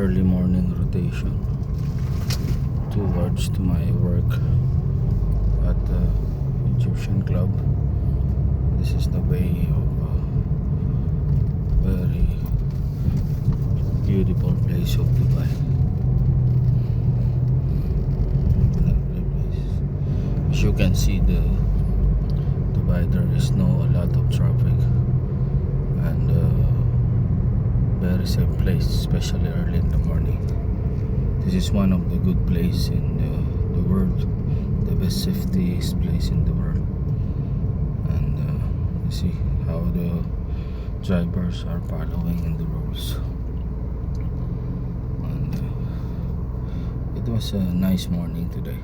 early morning rotation towards to my work at the Egyptian Club. This is the way of a very beautiful place of Dubai. Lovely place. As you can see, the Dubai, there is no a lot of traffic and very safe place, especially early in the morning. This is one of the good places in the world, the best safest place in the world. And you see how the drivers are following in the rules. And it was a nice morning today.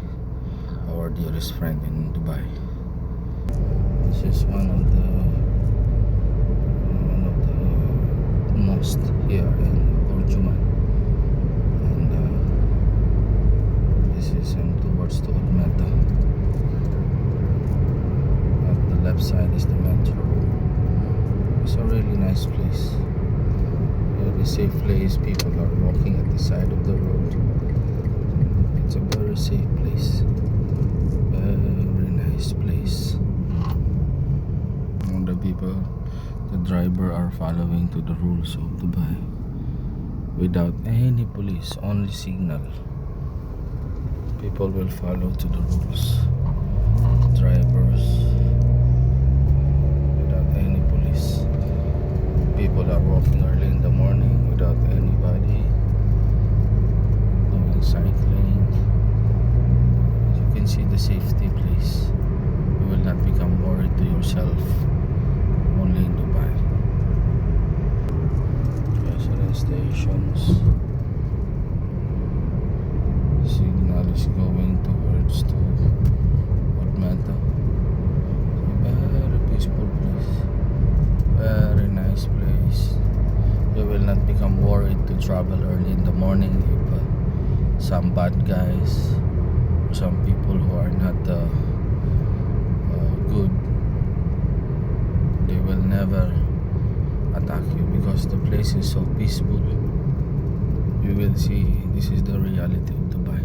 Our dearest friend in Dubai. This is one of the mosque here in Burjuman, and this is towards to Old Meta. At the left side is the metro. It's a really nice place, really safe place. People are walking at the side of the road. It's a very safe place, very nice place. All the people, the driver are following to the rules of Dubai without any police, only signal. People will follow to the rules. Drivers without any police. People are walking early in the morning without anybody, doing cycling. As you can see, the safety place. You will not become worried to yourself. Only in Dubai. Residence stations. Signal is going towards to Old Meta. Very peaceful place. Very nice place. You will not become worried to travel early in the morning if some bad guys, some people who are not good, they will never attack you because the place is so peaceful. You will see this is the reality of Dubai.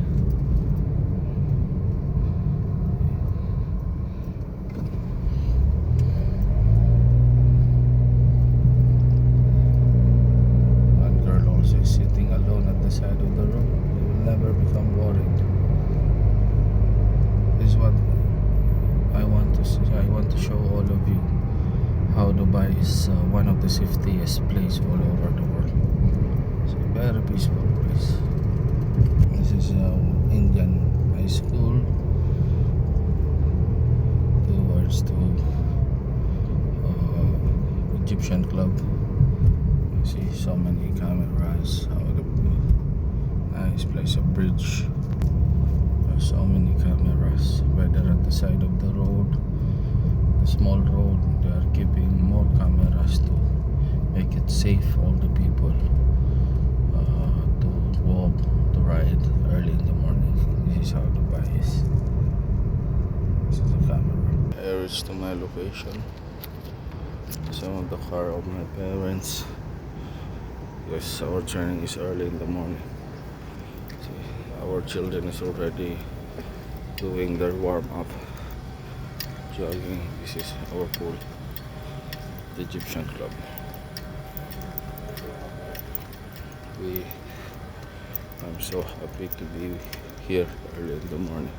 One girl also is sitting alone at the side of the road. You will never become worried. This is what I want to see. I want to show all of you how Dubai is one of the safest places all over the world. It's a very peaceful place. This is Indian high school towards to Egyptian Club. You see so many cameras. Nice place, a bridge. There's so many cameras, whether at the side of the road, the small road. They are keeping more cameras to make it safe for all the people to walk, to ride early in the morning. This is how Dubai is. This is the camera. I reached to my location. Some of the car of my parents. Yes, our training is early in the morning. See, our children is already doing their warm-up. Jogging. This is our pool, the Egyptian Club. I'm so happy to be here early in the morning.